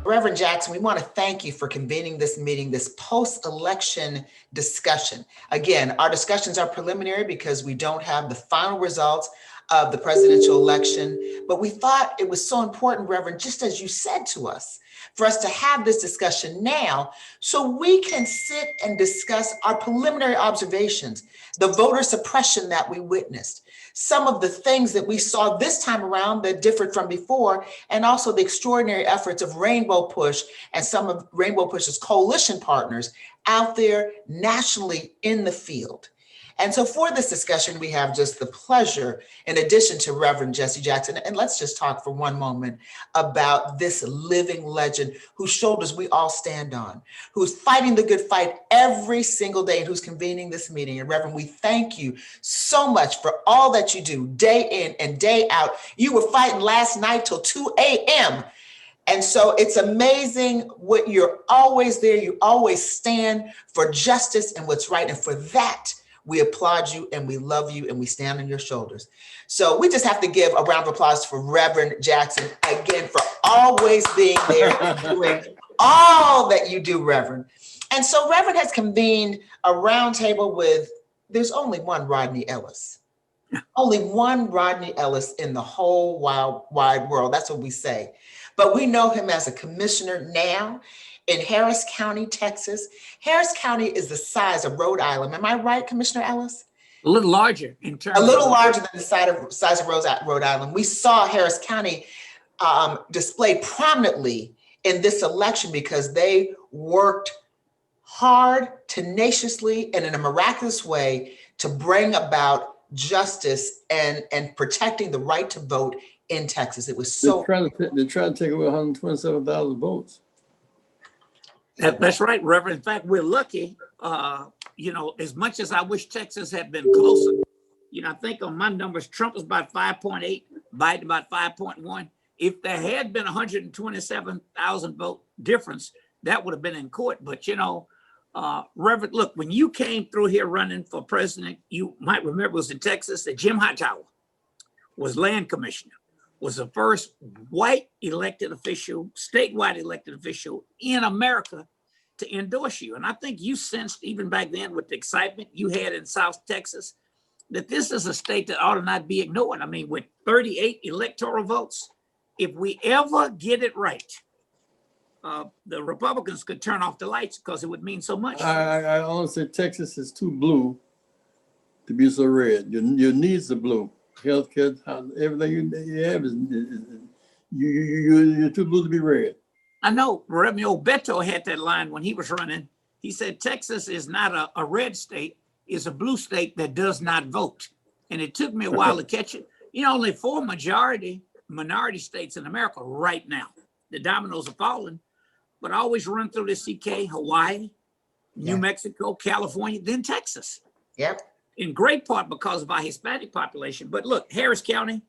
Reverend Jackson, we want to thank you for convening this meeting, this post-election discussion. Again, our discussions are preliminary because we don't have the final results of the presidential election, but we thought it was so important, Reverend, just as you said to us, for us to have this discussion now so we can sit and discuss our preliminary observations, the voter suppression that we witnessed, some of the things that we saw this time around that differed from before, and also the extraordinary efforts of Rainbow Push and some of Rainbow Push's coalition partners out there nationally in the field. And so for this discussion, we have just the pleasure, in addition to Reverend Jesse Jackson, and let's just talk for one moment about this living legend whose shoulders we all stand on, who's fighting the good fight every single day and who's convening this meeting. And Reverend, we thank you so much for all that you do day in and day out. You were fighting last night till 2 a.m. And so it's amazing what you're always there. You always stand for justice and what's right. And for that, we applaud you and we love you and we stand on your shoulders. So we just have to give a round of applause for Reverend Jackson again for always being there and doing all that you do, Reverend. And so Reverend has convened a roundtable with, there's only one Rodney Ellis. Only one Rodney Ellis in the whole wide world. That's what we say. But we know him as a commissioner now in Harris County, Texas. Harris County is the size of Rhode Island. Am I right, Commissioner Ellis? A little larger in terms. A little larger than the size of Rhode Island. We saw Harris County displayed prominently in this election because they worked hard, tenaciously, and in a miraculous way to bring about justice and protecting the right to vote in Texas. It was so. They're trying to take away 127,000 votes. That's right, Reverend. In fact, we're lucky. You know, as much as I wish Texas had been closer, you know, I think on my numbers, Trump was about 5.8, Biden about 5.1. If there had been 127,000 vote difference, that would have been in court. But, you know, Reverend, look, when you came through here running for president, you might remember it was in Texas that Jim Hightower was land commissioner, was the first white elected official, statewide elected official in America to endorse you. And I think you sensed even back then with the excitement you had in South Texas, that this is a state that ought to not be ignored. I mean, with 38 electoral votes, if we ever get it right, the Republicans could turn off the lights because it would mean so much. I honestly, Texas is too blue to be so red. Your needs are blue. Healthcare, everything you have is you're too blue to be red. I know. Romeo Beto had that line when he was running. He said, Texas is not a red state, it's a blue state that does not vote. And it took me a while to catch it. You know, only 4 minority states in America right now. The dominoes are falling, but I always run through the CK, Hawaii, New Mexico, California, then Texas. Yep. In great part because of our Hispanic population. But look, Harris County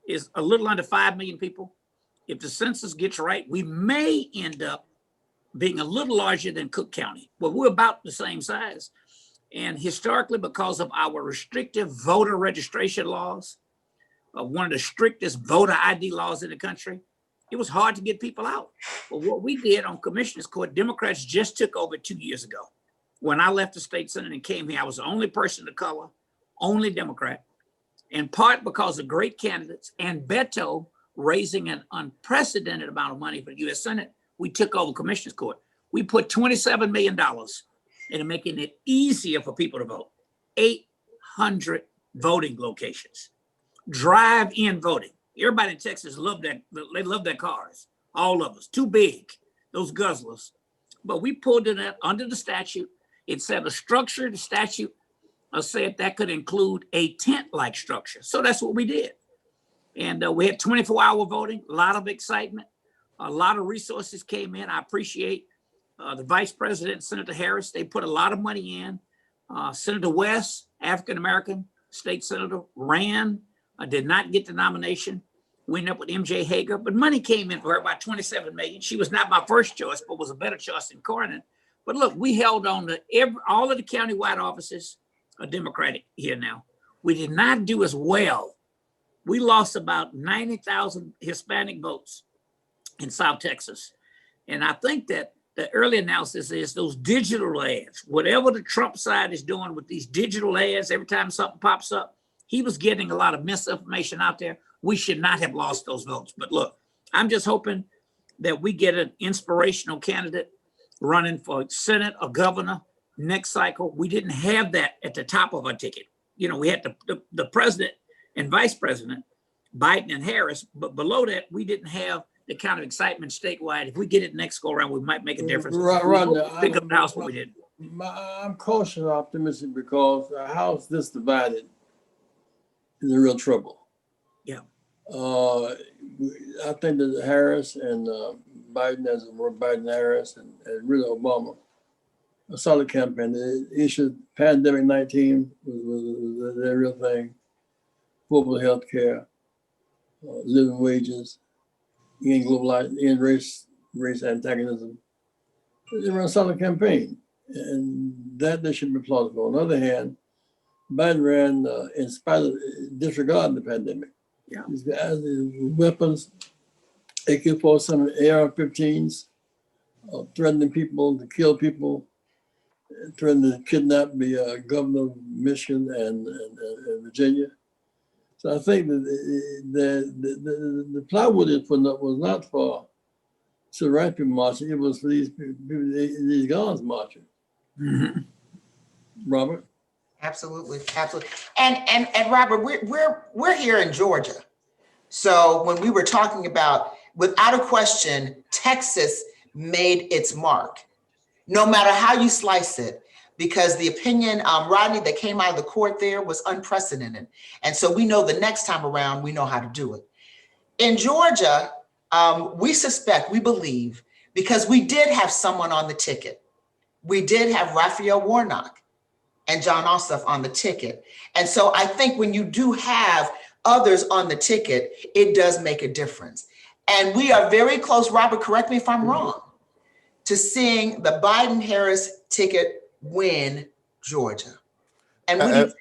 is a little under 5 million people. If the census gets right, we may end up being a little larger than Cook County. Well, we're about the same size. And historically, because of our restrictive voter registration laws, one of the strictest voter ID laws in the country, it was hard to get people out. But what we did on Commissioner's Court, Democrats just took over 2 years ago. When I left the state senate and came here, I was the only person of color, only Democrat, in part because of great candidates and Beto raising an unprecedented amount of money for the U.S. Senate. We took over Commissioner's Court. We put $27 million into making it easier for people to vote. 800 voting locations, drive-in voting. Everybody in Texas loved that. They love their cars. All of us, too big, those guzzlers. But we pulled it under the statute. It said a structure, the statute said that could include a tent-like structure. So that's what we did. And we had 24-hour voting, a lot of excitement, a lot of resources came in. I appreciate the Vice President, Senator Harris. They put a lot of money in. Senator West, African-American state senator, ran, did not get the nomination. We ended up with MJ Hager, but money came in for her, about 27 million. She was not my first choice, but was a better choice than Cornyn. But look, we held on to all of the countywide offices are Democratic here now. We did not do as well. We lost about 90,000 Hispanic votes in South Texas. And I think that the early analysis is those digital ads, whatever the Trump side is doing with these digital ads, every time something pops up, he was getting a lot of misinformation out there. We should not have lost those votes. But look, I'm just hoping that we get an inspirational candidate running for Senate or governor next cycle. We didn't have that at the top of our ticket. You know, we had the president and vice president, Biden and Harris, but below that, we didn't have the kind of excitement statewide. If we get it next go around, we might make a difference. Rodney, Pick up the House, but we didn't. I'm cautiously optimistic because a house this divided is in real trouble. Yeah. I think that Harris and Biden, as it were, Biden-Harris and really Obama, a solid campaign. The issue pandemic 19 was a real thing. Affordable health care, living wages, in globalized, in race antagonism. They ran a solid campaign, and that they should be plausible. On the other hand, Biden ran in spite of disregarding the pandemic. Yeah. These guys, weapons, AK-47, AR-15s, threatening people to kill people, threatening to kidnap the governor of Michigan and Virginia. So I think that the plywood they put up was not for civil rights people marching, it was for these people, these guns marching. Mm-hmm. Robert? Absolutely, absolutely. And Robert, we're here in Georgia. So when we were talking about, without a question, Texas made its mark, no matter how you slice it, because the opinion, Rodney, that came out of the court there was unprecedented. And so we know the next time around, we know how to do it. In Georgia, we believe, because we did have someone on the ticket. We did have Raphael Warnock and John Ossoff on the ticket. And so I think when you do have others on the ticket, it does make a difference. And we are very close, Robert, correct me if I'm wrong, to seeing the Biden-Harris ticket win Georgia. And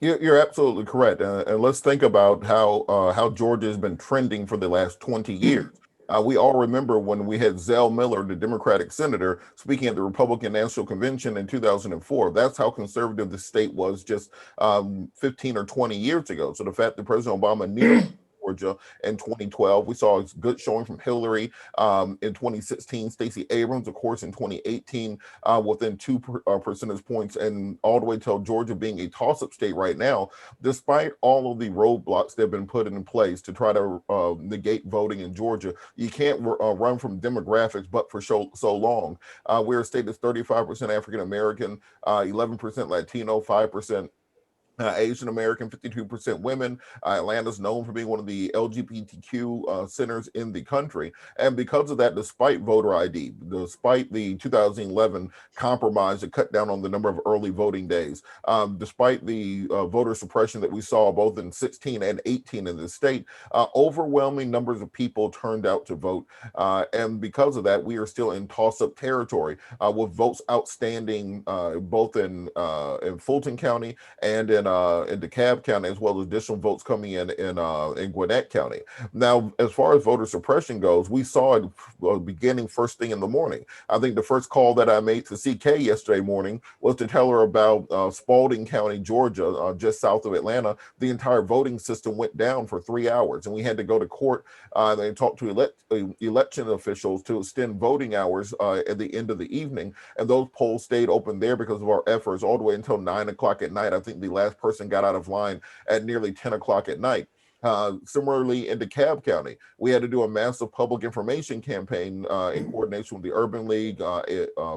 you're absolutely correct. And let's think about how Georgia has been trending for the last 20 years. We all remember when we had Zell Miller, the Democratic senator, speaking at the Republican National Convention in 2004. That's how conservative the state was just 15 or 20 years ago. So the fact that President Obama nearly Georgia in 2012, we saw a good showing from Hillary in 2016, Stacey Abrams, of course, in 2018, within 2 percentage points, and all the way till Georgia being a toss-up state right now, despite all of the roadblocks that have been put in place to try to negate voting in Georgia. You can't run from demographics, but for so long. We're a state that's 35% African-American, 11% Latino, 5% Asian American, 52% women. Atlanta's known for being one of the LGBTQ centers in the country. And because of that, despite voter ID, despite the 2011 compromise that cut down on the number of early voting days, despite the voter suppression that we saw both in 16 and 18 in the state, overwhelming numbers of people turned out to vote. And because of that, we are still in toss-up territory with votes outstanding both in Fulton County and in DeKalb County, as well as additional votes coming in Gwinnett County. Now, as far as voter suppression goes, we saw it beginning first thing in the morning. I think the first call that I made to CK yesterday morning was to tell her about Spalding County, Georgia, just south of Atlanta. The entire voting system went down for 3 hours, and we had to go to court and talk to election officials to extend voting hours at the end of the evening. And those polls stayed open there because of our efforts all the way until 9 o'clock at night. I think the last person got out of line at nearly 10 o'clock at night. Similarly, in DeKalb County, we had to do a massive public information campaign in coordination with the Urban League,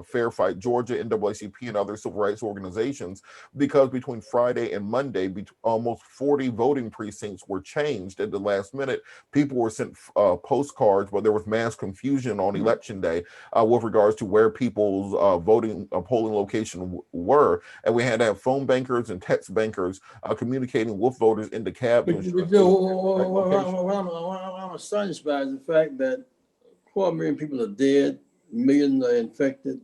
Fair Fight Georgia, NAACP, and other civil rights organizations, because between Friday and Monday, almost 40 voting precincts were changed at the last minute. People were sent postcards, but there was mass confusion on election day with regards to where people's polling location were, and we had to have phone bankers and text bankers communicating with voters in DeKalb. What I'm astonished by is the fact that 250,000 people are dead, millions are infected,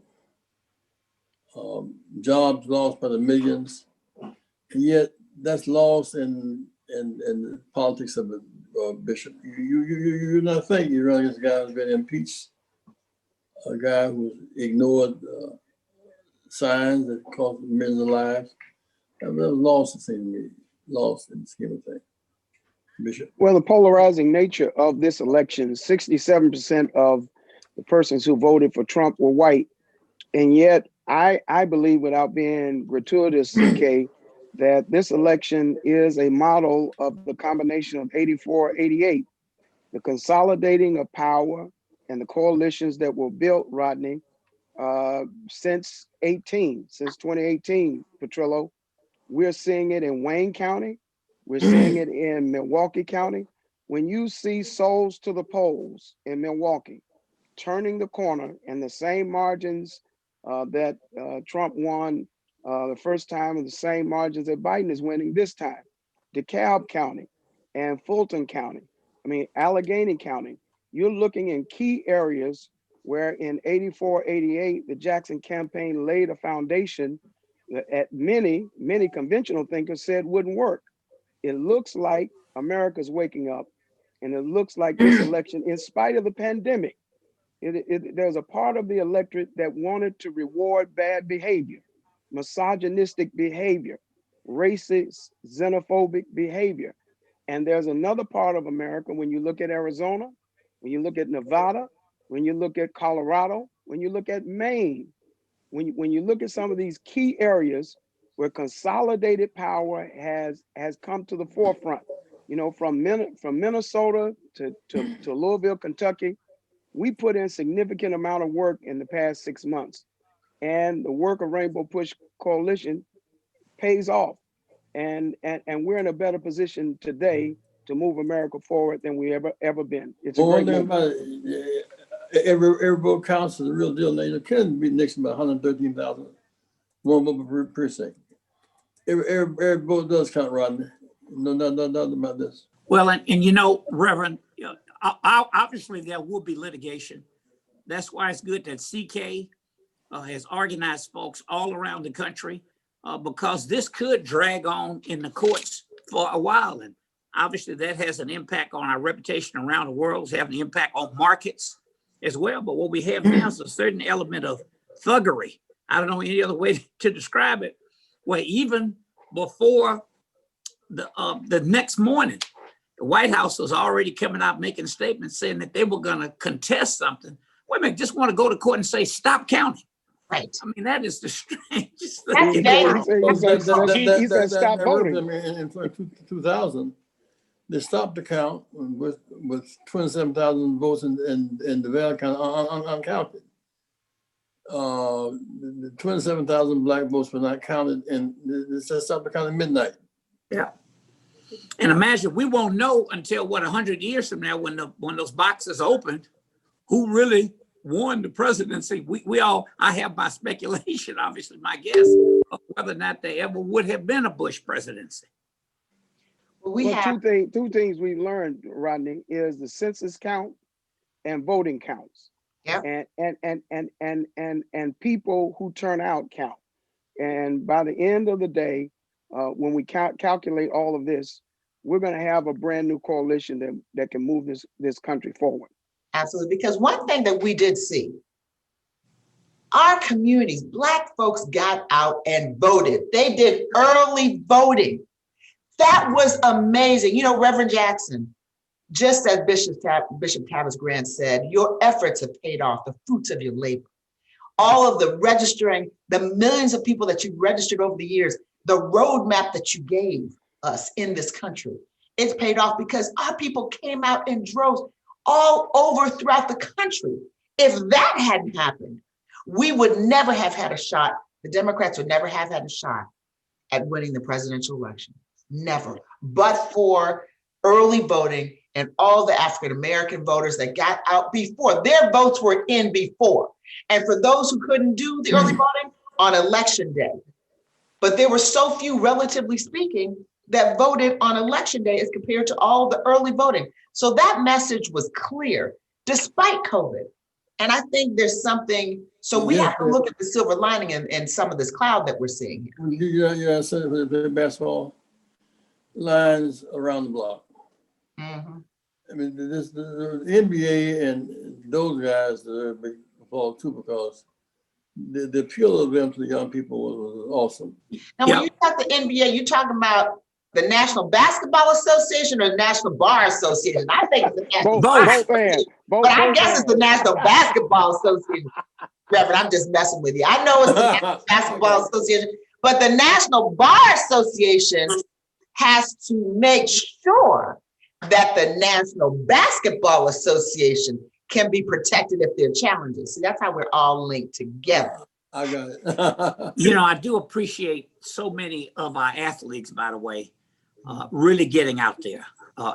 jobs lost by the millions, and yet that's lost in the politics of a bishop. You not think you run against a guy who's been impeached a guy who ignored signs that cost millions of lives. That was lost, it seemed to me, lost in the scheme of things. Bishop. Well, the polarizing nature of this election, 67% of the persons who voted for Trump were white. And yet I believe, without being gratuitous, CK, that this election is a model of the combination of 84, 88, the consolidating of power and the coalitions that were built, Rodney, since 2018, Patrillo. We're seeing it in Wayne County. We're seeing it in Milwaukee County. When you see souls to the polls in Milwaukee, turning the corner in the same margins that Trump won the first time, and the same margins that Biden is winning this time. DeKalb County and Fulton County, Allegheny County, you're looking in key areas where in 84, 88, the Jackson campaign laid a foundation that many conventional thinkers said wouldn't work. It looks like America's waking up, and it looks like this election, in spite of the pandemic, there's a part of the electorate that wanted to reward bad behavior, misogynistic behavior, racist, xenophobic behavior. And there's another part of America, when you look at Arizona, when you look at Nevada, when you look at Colorado, when you look at Maine, when you look at some of these key areas where consolidated power has come to the forefront, from Minnesota to Louisville, Kentucky, we put in significant amount of work in the past 6 months, and the work of Rainbow Push Coalition pays off. And we're in a better position today to move America forward than we ever been. It's a great moment. Every vote counts is a real deal. Now, you couldn't beat Nixon by 113,000, one vote per precinct. Every vote does count, Rodney. No, nothing about this. Well, and Reverend, obviously there will be litigation. That's why it's good that CK has organized folks all around the country, because this could drag on in the courts for a while. And obviously that has an impact on our reputation around the world. It's having an impact on markets as well. But what we have now is a certain element of thuggery. I don't know any other way to describe it, where even before the next morning, the White House was already coming out making statements saying that they were going to contest something. Wait a minute, just want to go to court and say, stop counting. Right. I mean, that is the strangest That's thing. dangerous. He said stop voting. In 2000, they stopped the count with 27,000 votes in Nevada County uncounted. The 27,000 black votes were not counted, and they stopped the count at midnight. Yeah. And imagine, we won't know until 100 years from now, when those boxes opened, who really won the presidency. I have my speculation, obviously my guess, of whether or not there ever would have been a Bush presidency. Well, two things we learned, Rodney, is the census count and voting counts. Yeah. And people who turn out count. And by the end of the day, when we calculate all of this, we're going to have a brand new coalition that can move this country forward. Absolutely. Because one thing that we did see, our communities, Black folks got out and voted. They did early voting. That was amazing. Reverend Jackson, just as Bishop Tavis Grant said, your efforts have paid off, the fruits of your labor. All of the registering, the millions of people that you registered over the years, the roadmap that you gave us in this country, it's paid off because our people came out in droves all over throughout the country. If that hadn't happened, we would never have had a shot. The Democrats would never have had a shot at winning the presidential election. Never. But for early voting and all the African-American voters that got out before, their votes were in before. And for those who couldn't do the early voting, on election day. But there were so few, relatively speaking, that voted on election day as compared to all the early voting. So that message was clear, despite COVID. And I think there's something, so we have to look at the silver lining in some of this cloud that we're seeing. Yeah, so the basketball lines around the block. Mm-hmm. I mean, the NBA and those guys that are applaud too, because the appeal of them to the young people was awesome. Now, when you talk to NBA, you talking about the National Basketball Association or the National Bar Association? I think it's the National Both and. Both, but I both guess it's the and. National Basketball Association. Reverend, I'm just messing with you. I know it's the National Basketball Association, but the National Bar Association has to make sure that the National Basketball Association can be protected if there are challenges. See, that's how we're all linked together. I got it. You know, I do appreciate so many of our athletes, by the way, really getting out there,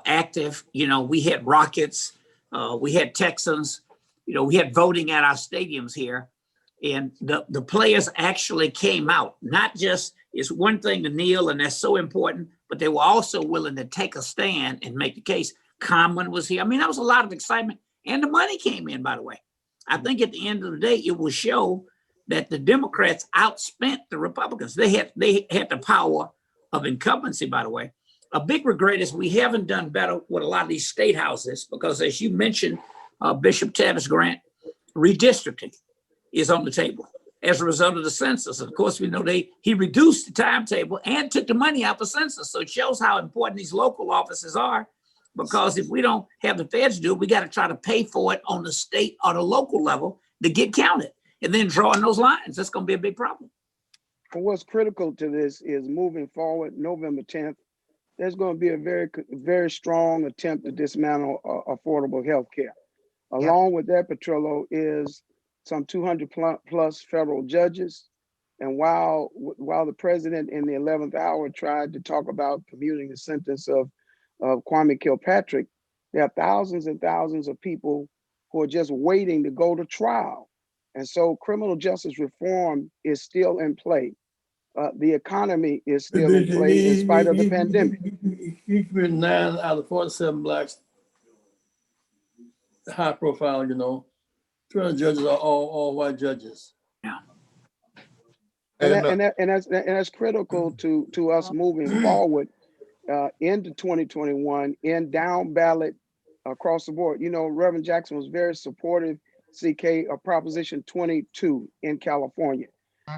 active. You know, we had Rockets, we had Texans, you know, we had voting at our stadiums here, and the players actually came out. Not just, it's one thing to kneel, and that's so important, but they were also willing to take a stand and make the case. Common was here. I mean, that was a lot of excitement, and the money came in, by the way. I think at the end of the day, it will show that the Democrats outspent the Republicans. They had the power of incumbency, by the way. A big regret is we haven't done better with a lot of these state houses, because as you mentioned, Bishop Tavis Grant, redistricting is on the table as a result of the census. Of course, we know he reduced the timetable and took the money out for census. So it shows how important these local offices are, because if we don't have the feds do it, we got to try to pay for it on the state or the local level to get counted. And then drawing those lines, that's going to be a big problem. And what's critical to this is moving forward, November 10th, there's going to be a very strong attempt to dismantle affordable health care. Along with that, Patrillo, is some 200 plus federal judges. And while the president in the 11th hour tried to talk about commuting the sentence of Kwame Kilpatrick, there are thousands and thousands of people who are just waiting to go to trial. And so criminal justice reform is still in play. The economy is still in play in spite of the pandemic. He's been 9 out of 47 blacks, high profile, you know. 200 judges are all white judges. Yeah. And that's critical to us moving forward into 2021 in down ballot across the board. You know, Reverend Jackson was very supportive, CK, of Proposition 22 in California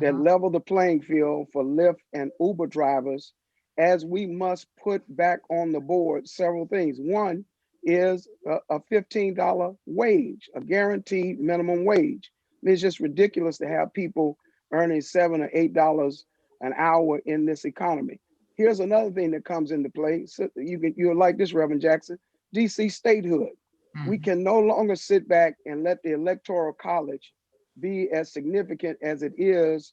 that leveled the playing field for Lyft and Uber drivers, as we must put back on the board several things. One is a $15 wage, a guaranteed minimum wage. I mean, it's just ridiculous to have people earning $7 or $8 an hour in this economy. Here's another thing that comes into play. So you'll like this, Reverend Jackson, DC statehood. We can no longer sit back and let the Electoral College be as significant as it is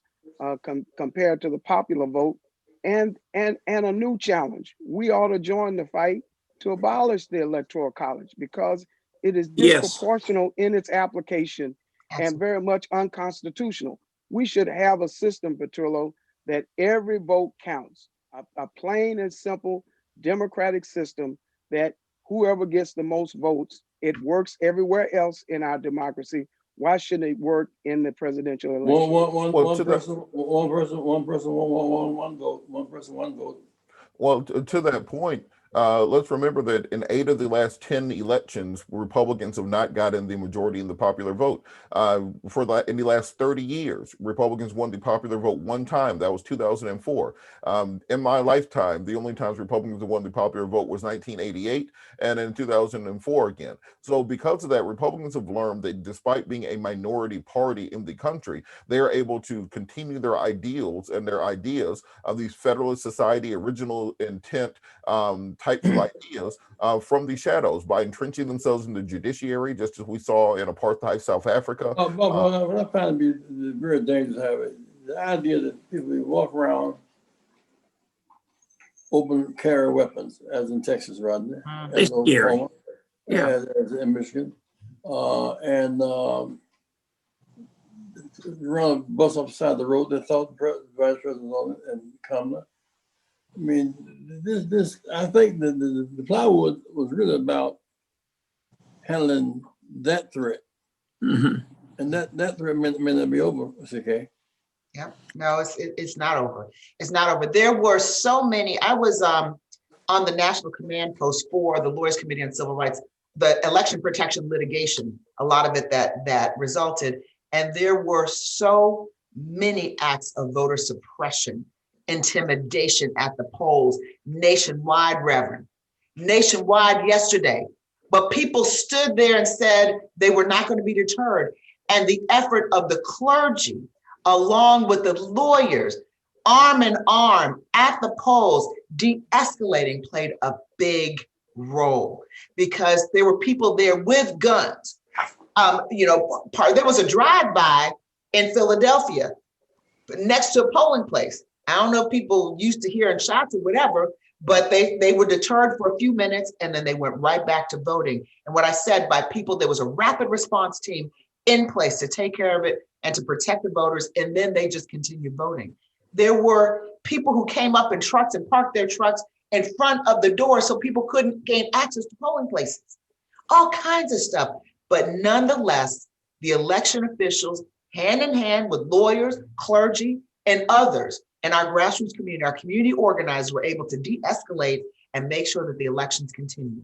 compared to the popular vote. And a new challenge, we ought to join the fight to abolish the Electoral College, because it is disproportional in its application and very much unconstitutional. We should have a system, Patrillo, that every vote counts, a plain and simple democratic system that whoever gets the most votes, it works everywhere else in our democracy. Why shouldn't it work in the presidential election? One person, one vote. Well, to that point, let's remember that in 8 of the last 10 elections, Republicans have not gotten the majority in the popular vote. In the last 30 years, Republicans won the popular vote one time. That was 2004. In my lifetime, the only times Republicans have won the popular vote was 1988 and in 2004 again. So because of that, Republicans have learned that despite being a minority party in the country, they are able to continue their ideals and their ideas of these Federalist Society original intent types of ideas from the shadows by entrenching themselves in the judiciary, just as we saw in apartheid South Africa. What I find to be very dangerous to have it, the idea that people walk around open carry weapons, as in Texas, Rodney, It's scary. as in Michigan, and run a bus off the side of the road. They thought the vice president on it and Kamala. I mean, I think the plywood was really about handling that threat. And that threat may not be over, CK. Yeah, no, it's not over. It's not over. There were so many. I was on the National Command Post for the Lawyers Committee on Civil Rights, the election protection litigation, a lot of it that resulted. And there were so many acts of voter suppression, intimidation at the polls, nationwide, Reverend, nationwide yesterday. But people stood there and said they were not going to be deterred. And the effort of the clergy, along with the lawyers, arm in arm at the polls, de-escalating, played a big role, because there were people there with guns. There was a drive-by in Philadelphia next to a polling place. I don't know if people used to hearing shots or whatever, but they were deterred for a few minutes and then they went right back to voting. And what I said, by people, there was a rapid response team in place to take care of it and to protect the voters, and then they just continued voting. There were people who came up in trucks and parked their trucks in front of the door so people couldn't gain access to polling places. All kinds of stuff. But nonetheless, the election officials, hand in hand with lawyers, clergy, and others in our grassroots community, our community organizers, were able to de-escalate and make sure that the elections continue.